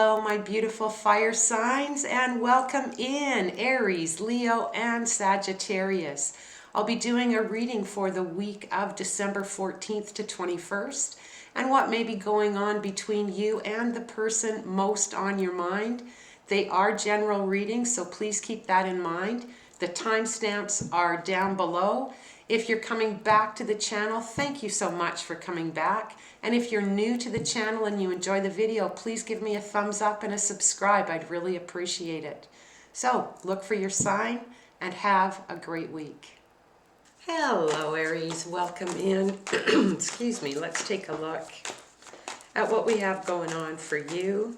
Hello, my beautiful fire signs, and welcome in Aries, Leo, and Sagittarius. I'll be doing a reading for the week of December 14th to 21st and what may be going on between you and the person most on your mind. They are general readings, so please keep that in mind. The timestamps are down below. If you're coming back to the channel, thank you so much for coming back. And if you're new to the channel and you enjoy the video, please give me a thumbs up and a subscribe. I'd really appreciate it. So look for your sign and have a great week. Hello, Aries. Welcome in. Excuse me. Let's take a look at what we have going on for you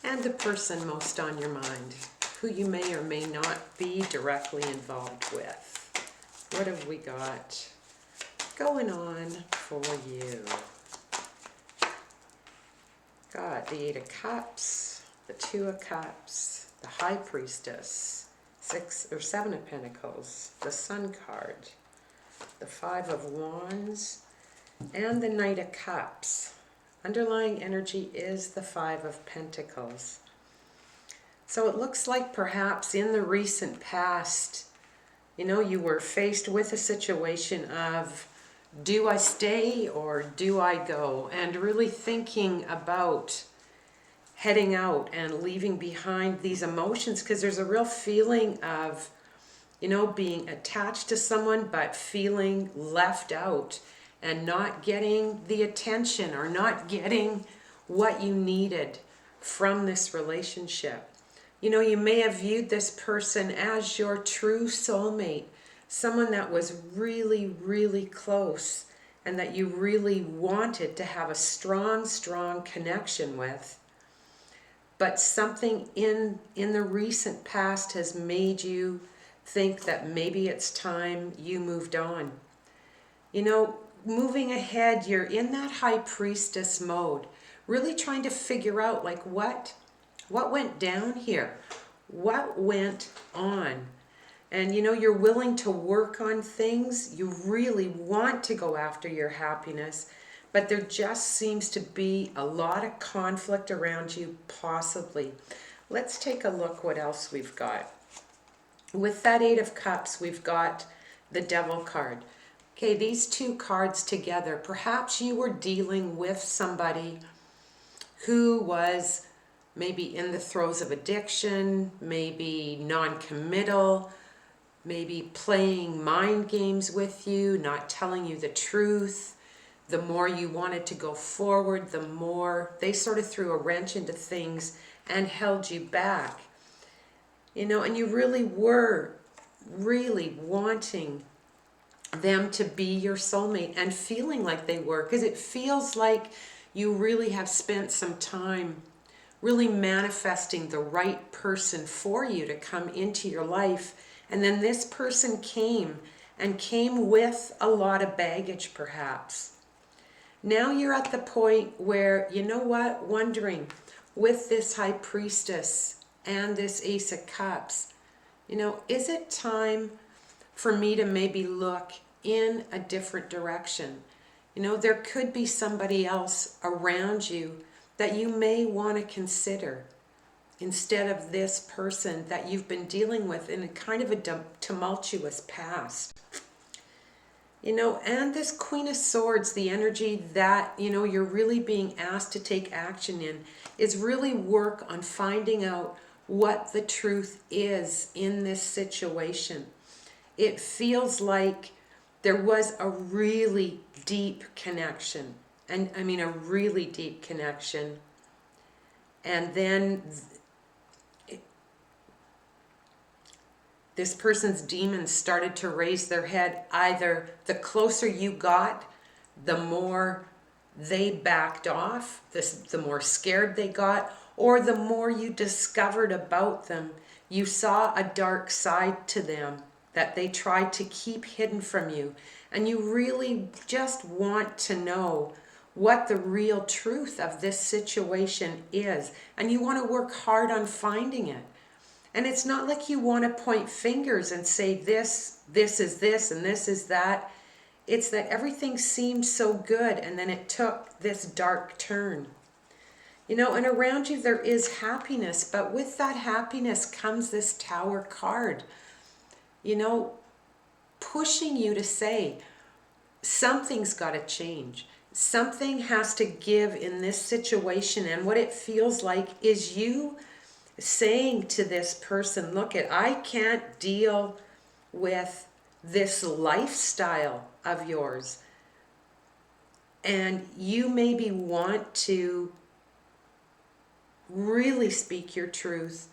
and the person most on your mind, who you may or may not be directly involved with. What have we got going on for you? Got the Eight of Cups, the Two of Cups, the High Priestess, Seven of Pentacles, the Sun card, the Five of Wands, and the Knight of Cups. Underlying energy is the Five of Pentacles. So it looks like perhaps in the recent past, you were faced with a situation of, do I stay or do I go? And really thinking about heading out and leaving behind these emotions, because there's a real feeling of, being attached to someone, but feeling left out and not getting the attention or not getting what you needed from this relationship. You may have viewed this person as your true soulmate, someone that was really, really close and that you really wanted to have a strong, strong connection with. But something in the recent past has made you think that maybe it's time you moved on. Moving ahead, you're in that High Priestess mode, really trying to figure out what went down here? What went on? And you're willing to work on things. You really want to go after your happiness, but there just seems to be a lot of conflict around you, possibly. Let's take a look what else we've got. With that Eight of Cups, we've got the Devil card. Okay, these two cards together, perhaps you were dealing with somebody who was maybe in the throes of addiction, maybe non-committal, maybe playing mind games with you, not telling you the truth. The more you wanted to go forward, the more they sort of threw a wrench into things and held you back. And you really were really wanting them to be your soulmate and feeling like they were, because it feels like you really have spent some time really manifesting the right person for you to come into your life. And then this person came with a lot of baggage, perhaps. Now you're at the point where, wondering with this High Priestess and this Ace of Cups, is it time for me to maybe look in a different direction? There could be somebody else around you that you may want to consider instead of this person that you've been dealing with in a kind of a tumultuous past. And this Queen of Swords, the energy that, you're really being asked to take action in, is really work on finding out what the truth is in this situation. It feels like there was a really deep connection. And I mean a really deep connection. And then this person's demons started to raise their head. Either the closer you got, the more they backed off, the more scared they got, or the more you discovered about them. You saw a dark side to them that they tried to keep hidden from you. And you really just want to know what the real truth of this situation is. And you want to work hard on finding it. And it's not like you want to point fingers and say this is this, and this is that. It's that everything seemed so good, and then it took this dark turn. You know, and around you there is happiness, but with that happiness comes this Tower card, you know, pushing you to say, something's got to change. Something has to give in this situation. And what it feels like is you saying to this person, look, I can't deal with this lifestyle of yours. And you maybe want to really speak your truth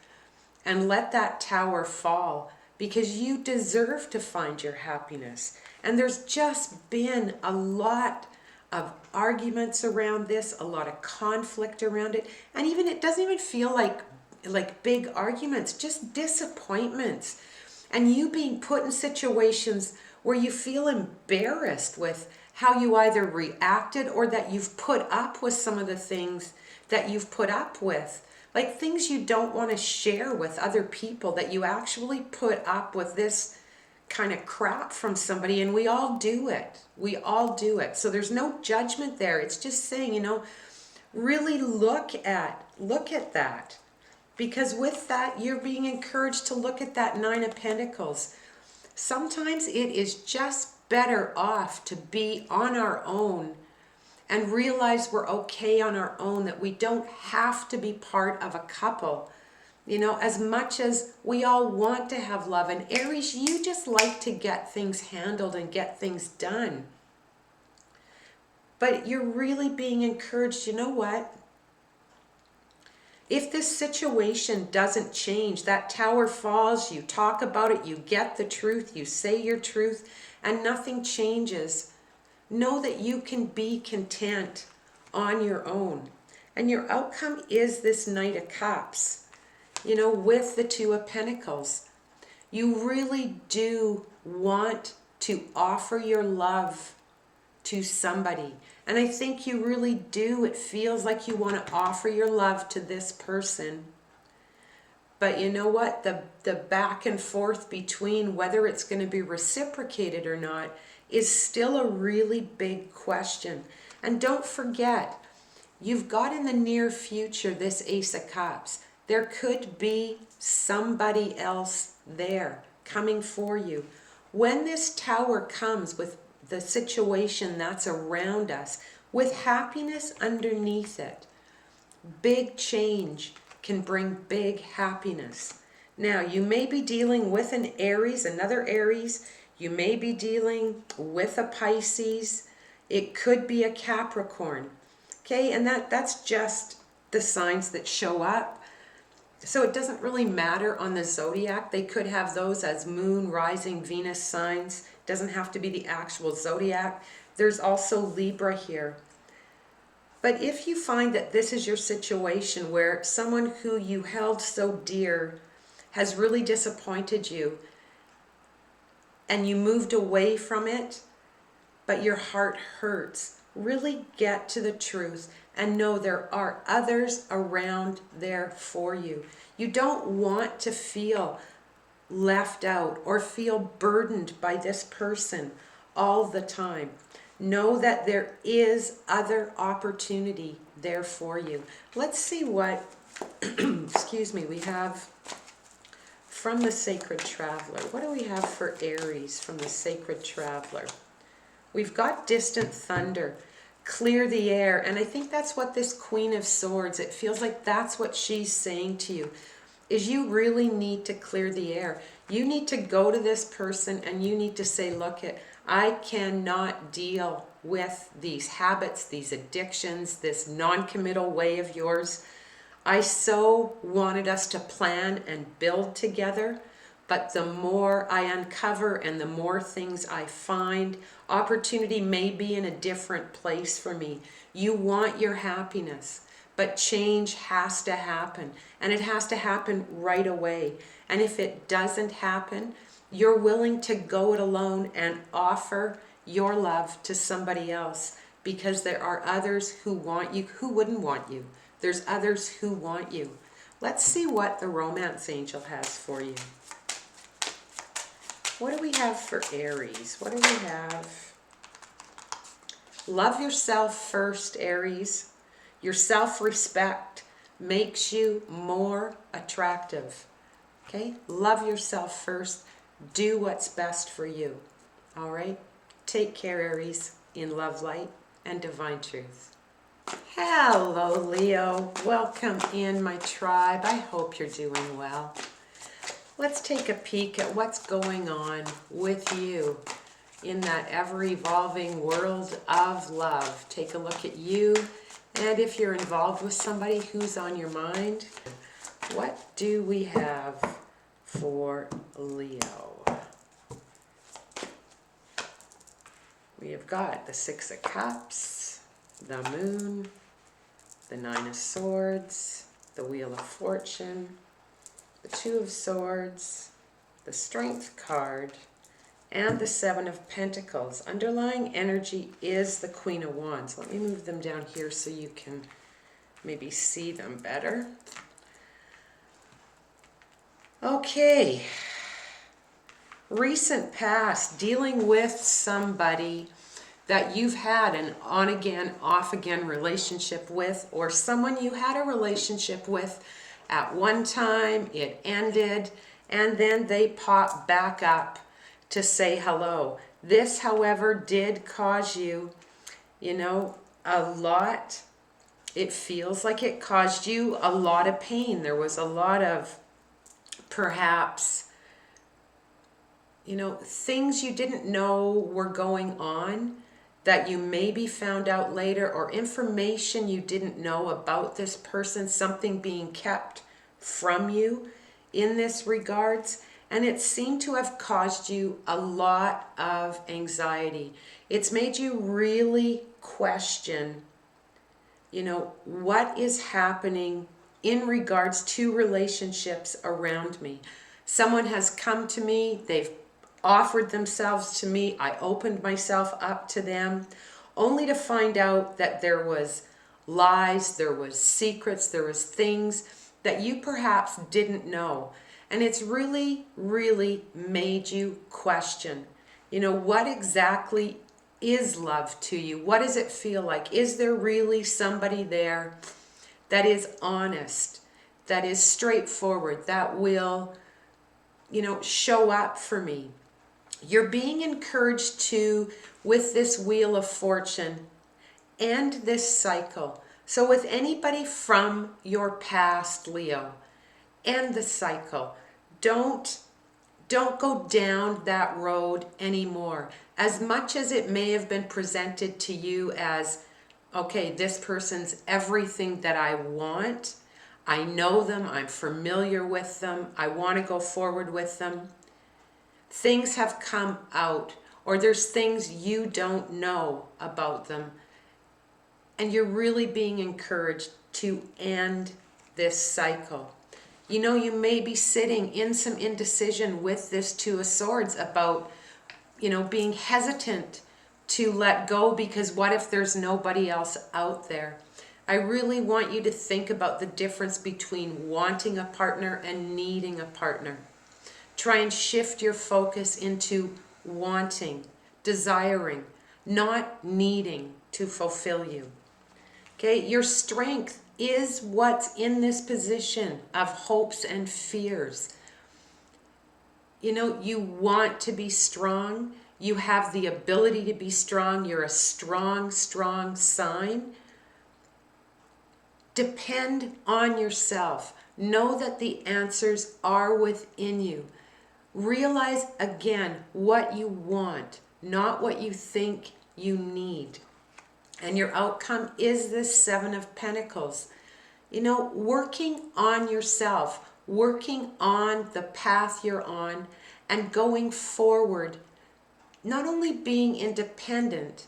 and let that tower fall, because you deserve to find your happiness. And there's just been a lot of arguments around this, a lot of conflict around it. And even it doesn't even feel like big arguments, just disappointments. And you being put in situations where you feel embarrassed with how you either reacted or that you've put up with some of the things that you've put up with. Like things you don't want to share with other people, that you actually put up with this kind of crap from somebody. And we all do it. We all do it. So there's no judgment there. It's just saying, you know, really look at that. Because with that, you're being encouraged to look at that Nine of Pentacles. Sometimes it is just better off to be on our own and realize we're okay on our own, that we don't have to be part of a couple. You know, as much as we all want to have love. And Aries, you just like to get things handled and get things done. But you're really being encouraged, you know what? If this situation doesn't change, that tower falls, you talk about it, you get the truth, you say your truth, and nothing changes, know that you can be content on your own. And your outcome is this Knight of Cups, you know, with the Two of Pentacles. You really do want to offer your love to somebody. And I think you really do. It feels like you want to offer your love to this person. But you know what? The back and forth between whether it's going to be reciprocated or not is still a really big question. And don't forget, you've got in the near future this Ace of Cups. There could be somebody else there coming for you. When this Tower comes with the situation that's around us, with happiness underneath it, big change can bring big happiness. Now, you may be dealing with an Aries, another Aries. You may be dealing with a Pisces. It could be a Capricorn. Okay, and that's just the signs that show up. So it doesn't really matter on the zodiac. They could have those as moon, rising, Venus signs. It doesn't have to be the actual zodiac. There's also Libra here. But if you find that this is your situation where someone who you held so dear has really disappointed you and you moved away from it, but your heart hurts, really get to the truth and know there are others around there for you. You don't want to feel left out or feel burdened by this person all the time. Know that there is other opportunity there for you. Let's see what, excuse me, we have from the Sacred Traveler. What do we have for Aries from the Sacred Traveler? We've got distant thunder, clear the air. And I think that's what this Queen of Swords, it feels like that's what she's saying to you, is you really need to clear the air. You need to go to this person and you need to say, look, I cannot deal with these habits, these addictions, this non-committal way of yours. I so wanted us to plan and build together, but the more I uncover and the more things I find, opportunity may be in a different place for me. You want your happiness, but change has to happen, and it has to happen right away. And if it doesn't happen, you're willing to go it alone and offer your love to somebody else, because there are others who want you, who wouldn't want you. There's others who want you. Let's see what the Romance Angel has for you. What do we have for Aries? What do we have? Love yourself first, Aries. Your self-respect makes you more attractive. Okay? Love yourself first. Do what's best for you. All right? Take care, Aries, in love, light, and divine truth. Hello, Leo. Welcome in my tribe. I hope you're doing well. Let's take a peek at what's going on with you in that ever-evolving world of love. Take a look at you, and if you're involved with somebody, who's on your mind? What do we have for Leo? We have got the Six of Cups, the Moon, the Nine of Swords, the Wheel of Fortune, the Two of Swords, the Strength card, and the Seven of Pentacles. Underlying energy is the Queen of Wands. Let me move them down here so you can maybe see them better. Okay. Recent past, dealing with somebody that you've had an on-again, off-again relationship with, or someone you had a relationship with at one time, it ended, and then they pop back up to say hello. This, however, did cause you, a lot. It feels like it caused you a lot of pain. There was a lot of, perhaps, things you didn't know were going on that you maybe found out later, or information you didn't know about this person, something being kept from you in this regards. And it seemed to have caused you a lot of anxiety. It's made you really question, what is happening in regards to relationships around me. Someone has come to me, they've offered themselves to me, I opened myself up to them, only to find out that there was lies, there was secrets, there was things that you perhaps didn't know. And it's really, really made you question, what exactly is love to you? What does it feel like? Is there really somebody there that is honest, that is straightforward, that will, show up for me? You're being encouraged to, with this Wheel of Fortune, end this cycle. So with anybody from your past, Leo, end the cycle. Don't go down that road anymore. As much as it may have been presented to you as, okay, this person's everything that I want. I know them, I'm familiar with them, I want to go forward with them. Things have come out, or there's things you don't know about them. And you're really being encouraged to end this cycle. You may be sitting in some indecision with this Two of Swords about, being hesitant to let go, because what if there's nobody else out there? I really want you to think about the difference between wanting a partner and needing a partner. Try and shift your focus into wanting, desiring, not needing to fulfill you. Okay, your strength is what's in this position of hopes and fears. You want to be strong. You have the ability to be strong. You're a strong, strong sign. Depend on yourself. Know that the answers are within you. Realize again what you want, not what you think you need. And your outcome is this Seven of Pentacles. Working on yourself, working on the path you're on, and going forward, not only being independent,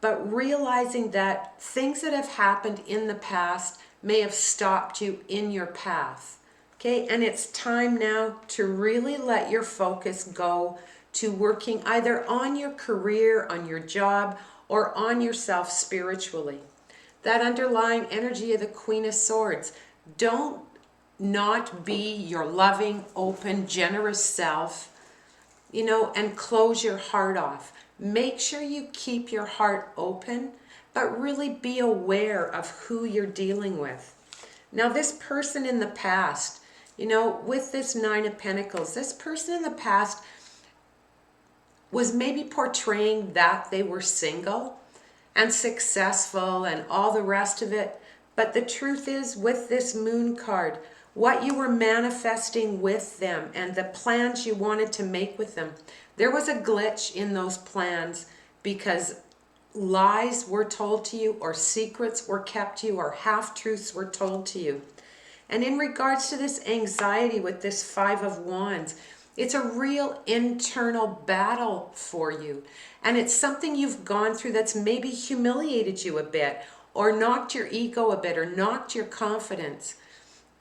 but realizing that things that have happened in the past may have stopped you in your path. Okay, and it's time now to really let your focus go to working either on your career, on your job, or on yourself spiritually. That underlying energy of the Queen of Swords. Don't not be your loving, open, generous self, and close your heart off. Make sure you keep your heart open but really be aware of who you're dealing with. Now, this person in the past, you know, with this Nine of Pentacles, this person in the past was maybe portraying that they were single and successful and all the rest of it. But the truth is, with this Moon card, what you were manifesting with them and the plans you wanted to make with them, there was a glitch in those plans because lies were told to you, or secrets were kept to you, or half-truths were told to you. And in regards to this anxiety with this Five of Wands, it's a real internal battle for you. And it's something you've gone through that's maybe humiliated you a bit, or knocked your ego a bit, or knocked your confidence.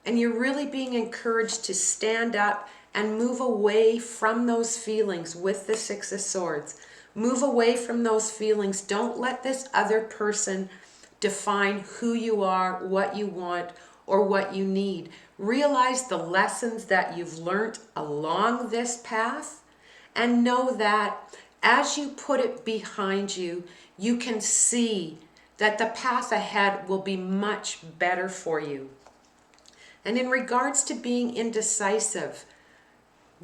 And you're really being encouraged to stand up and move away from those feelings with the Six of Swords. Move away from those feelings. Don't let this other person define who you are, what you want, or what you need. Realize the lessons that you've learned along this path, and know that as you put it behind you, you can see that the path ahead will be much better for you. And in regards to being indecisive,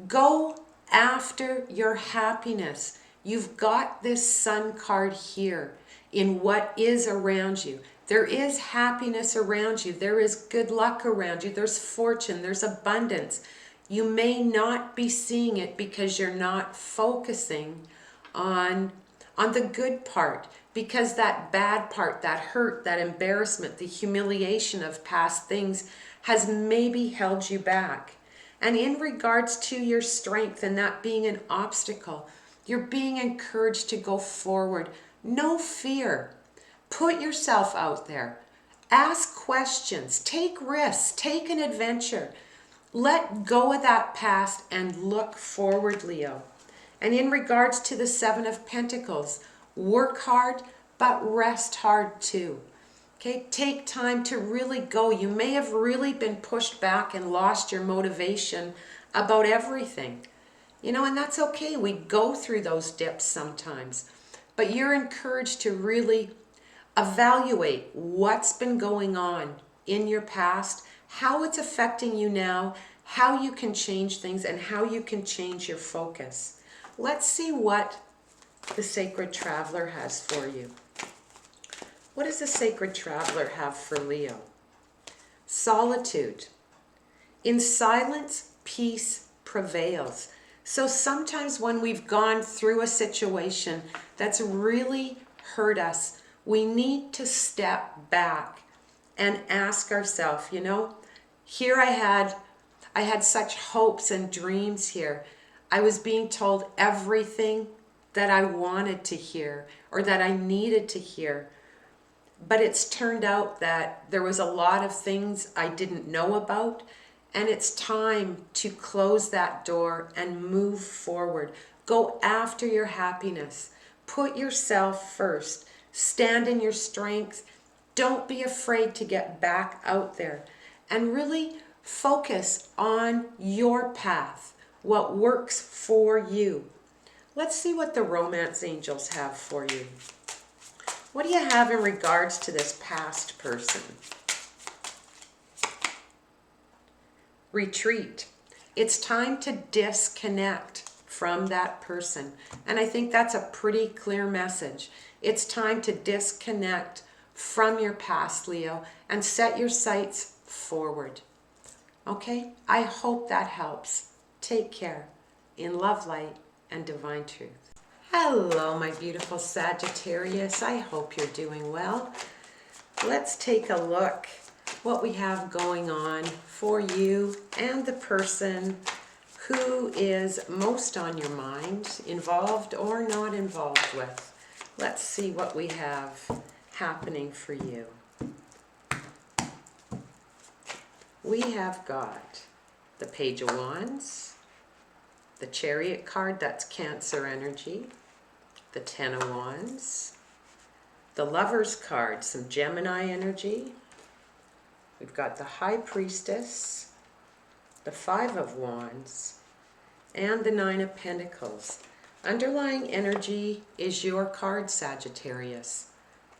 go after your happiness. You've got this Sun card here in what is around you. There is happiness around you. There is good luck around you. There's fortune. There's abundance. You may not be seeing it because you're not focusing on the good part, because that bad part, that hurt, that embarrassment, the humiliation of past things has maybe held you back. And in regards to your strength and that being an obstacle, you're being encouraged to go forward. No fear. Put yourself out there. Ask questions. Take risks. Take an adventure. Let go of that past and look forward, Leo. And in regards to the Seven of Pentacles, work hard, but rest hard too. Okay, take time to really go. You may have really been pushed back and lost your motivation about everything. You know, and that's okay. We go through those dips sometimes. But you're encouraged to really evaluate what's been going on in your past, how it's affecting you now, how you can change things, and how you can change your focus. Let's see what the Sacred Traveler has for you. What does the Sacred Traveler have for Leo? Solitude. In silence, peace prevails. So sometimes when we've gone through a situation that's really hurt us, we need to step back and ask ourselves, you know, here I had such hopes and dreams here. I was being told everything that I wanted to hear or that I needed to hear. But it's turned out that there was a lot of things I didn't know about, and it's time to close that door and move forward. Go after your happiness. Put yourself first. Stand in your strength. Don't be afraid to get back out there. And really focus on your path, what works for you. Let's see what the romance angels have for you. What do you have in regards to this past person? Retreat. It's time to disconnect from that person. And I think that's a pretty clear message. It's time to disconnect from your past, Leo, and set your sights forward. Okay? I hope that helps. Take care. In love, light, and divine truth. Hello, my beautiful Sagittarius. I hope you're doing well. Let's take a look what we have going on for you and the person who is most on your mind, involved or not involved with. Let's see what we have happening for you. We have got the Page of Wands, the Chariot card, that's Cancer energy, the Ten of Wands, the Lovers card, some Gemini energy. We've got the High Priestess, the Five of Wands, and the Nine of Pentacles. Underlying energy is your card, Sagittarius.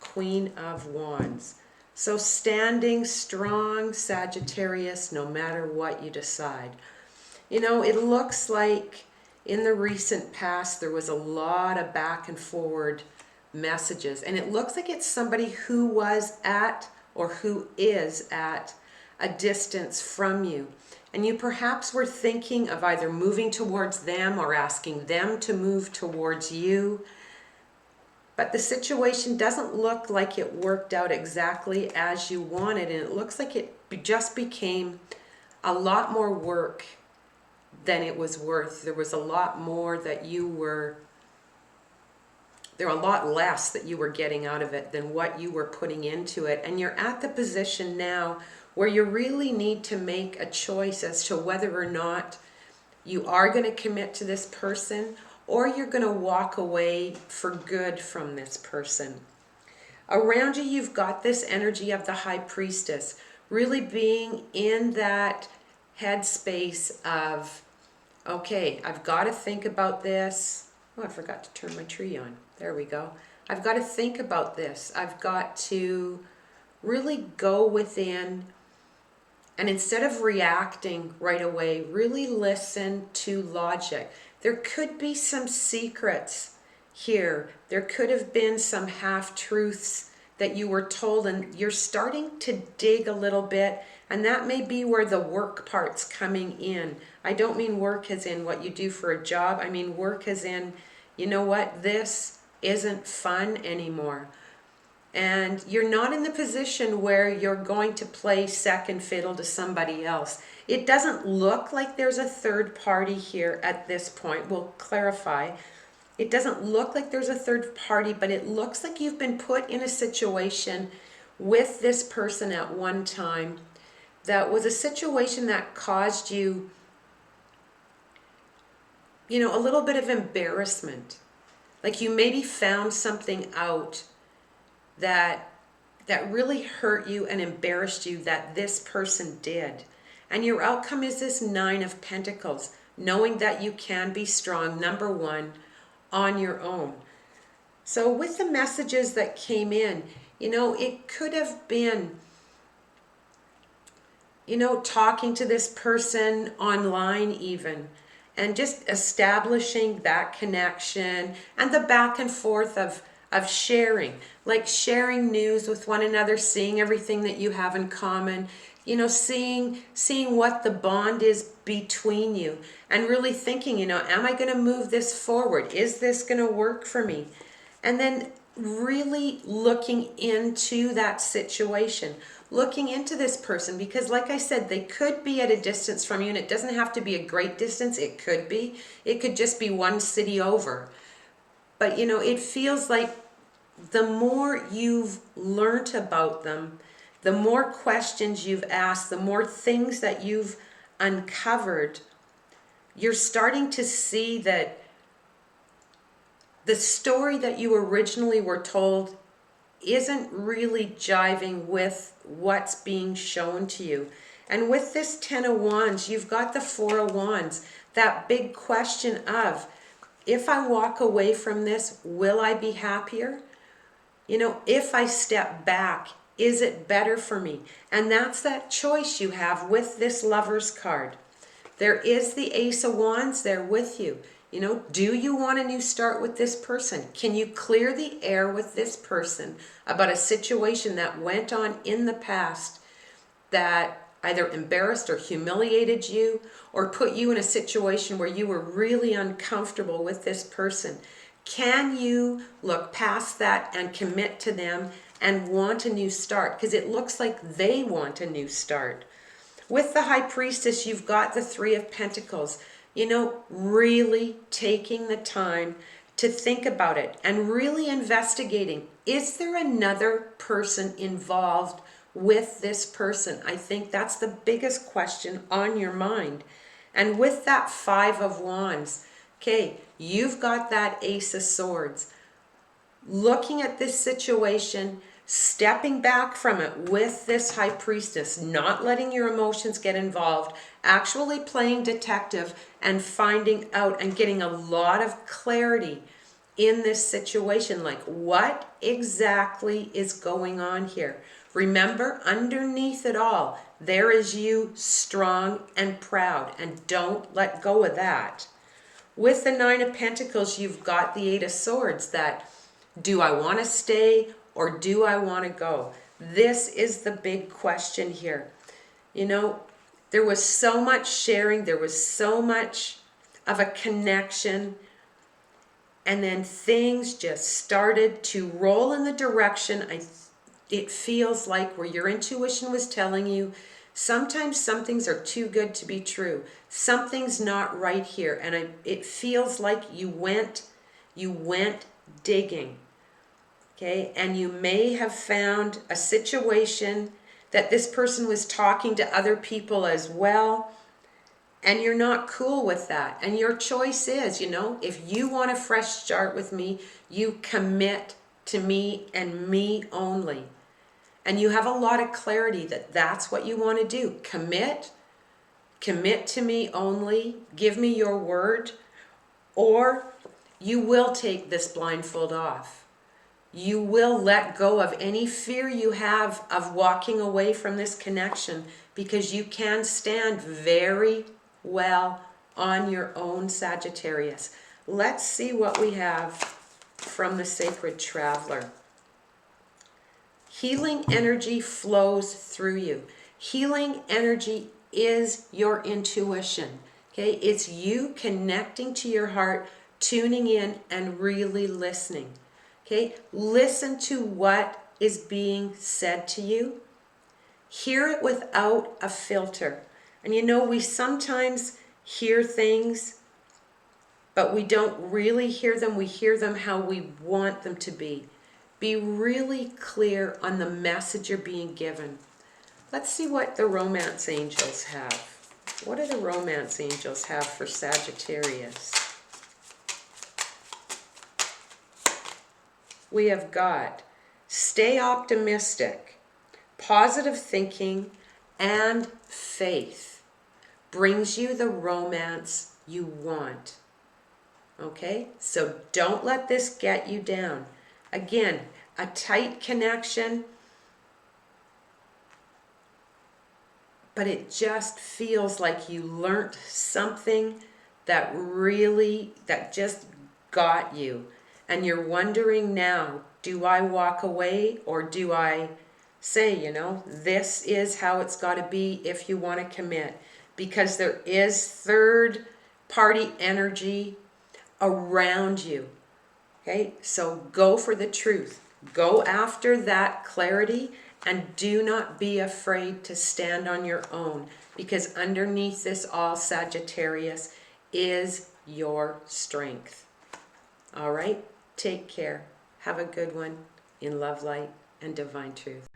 Queen of Wands. So standing strong, Sagittarius, no matter what you decide. You know, it looks like in the recent past there was a lot of back and forward messages, and it looks like it's somebody who was at or who is at a distance from you. And you perhaps were thinking of either moving towards them or asking them to move towards you. But the situation doesn't look like it worked out exactly as you wanted, and it looks like it just became a lot more work than it was worth. There was a lot more that there were a lot less that you were getting out of it than what you were putting into it. And you're at the position now where you really need to make a choice as to whether or not you are going to commit to this person or you're going to walk away for good from this person. Around you, you've got this energy of the High Priestess, really being in that headspace of, okay, I've got to think about this. Oh, I forgot to turn my tree on. There we go. I've got to think about this. I've got to really go within, and instead of reacting right away, really listen to logic. There could be some secrets here. There could have been some half-truths that you were told, and you're starting to dig a little bit, and that may be where the work part's coming in. I don't mean work as in what you do for a job. I mean work as in, you know what, this isn't fun anymore. And you're not in the position where you're going to play second fiddle to somebody else. It doesn't look like there's a third party here at this point. We'll clarify. It doesn't look like there's a third party, but it looks like you've been put in a situation with this person at one time that was a situation that caused you, you know, a little bit of embarrassment. Like you maybe found something out that really hurt you and embarrassed you that this person did. And your outcome is this Nine of Pentacles, knowing that you can be strong, number one, on your own. So with the messages that came in, you know, it could have been, you know, talking to this person online even, and just establishing that connection and the back and forth of sharing, like sharing news with one another, seeing everything that you have in common, you know, seeing what the bond is between you, and really thinking, you know, am I going to move this forward? Is this going to work for me? And then really looking into that situation, looking into this person, because like I said, they could be at a distance from you, and it doesn't have to be a great distance. It could just be one city over. But, you know, it feels like the more you've learned about them, the more questions you've asked, the more things that you've uncovered, you're starting to see that the story that you originally were told isn't really jiving with what's being shown to you. And with this Ten of Wands, you've got the Four of Wands, that big question of, if I walk away from this, will I be happier? You know, if I step back, is it better for me? And that's that choice you have with this Lover's card. There is the Ace of Wands there with you. You know, do you want a new start with this person? Can you clear the air with this person about a situation that went on in the past that either embarrassed or humiliated you, or put you in a situation where you were really uncomfortable with this person? Can you look past that and commit to them and want a new start? Because it looks like they want a new start. With the High Priestess, you've got the Three of Pentacles. You know, really taking the time to think about it and really investigating. Is there another person involved with this person? I think that's the biggest question on your mind. And with that Five of Wands, okay, you've got that Ace of Swords. Looking at this situation, stepping back from it with this High Priestess, not letting your emotions get involved, actually playing detective and finding out and getting a lot of clarity in this situation? Like, what exactly is going on here? Remember, underneath it all, there is you strong and proud, and don't let go of that. With the Nine of Pentacles, you've got the Eight of Swords, that do I want to stay or do I want to go? This is the big question here. You know, there was so much sharing, there was so much of a connection, and then things just started to roll in the direction it feels like where your intuition was telling you sometimes some things are too good to be true. Something's not right here, and it feels like you went digging. Okay, and you may have found a situation that this person was talking to other people as well, and you're not cool with that. And your choice is, you know, if you want a fresh start with me, you commit to me and me only. And you have a lot of clarity that that's what you want to do. Commit to me only, give me your word, or you will take this blindfold off. You will let go of any fear you have of walking away from this connection, because you can stand very well on your own, Sagittarius. Let's see what we have from the Sacred Traveler. Healing energy flows through you. Healing energy is your intuition. Okay, it's you connecting to your heart, tuning in, and really listening. Okay, listen to what is being said to you. Hear it without a filter. And you know, we sometimes hear things, but we don't really hear them. We hear them how we want them to be. Be really clear on the message you're being given. Let's see what the romance angels have. What do the romance angels have for Sagittarius? We have got stay optimistic, positive thinking, and faith brings you the romance you want. Okay, so don't let this get you down. Again, a tight connection, but it just feels like you learned something that just got you. And you're wondering now, do I walk away or do I say, you know, this is how it's got to be if you want to commit? Because there is third party energy around you. Okay, so go for the truth. Go after that clarity, and do not be afraid to stand on your own, because underneath this all, Sagittarius, is your strength. All right, take care. Have a good one in love, light, and divine truth.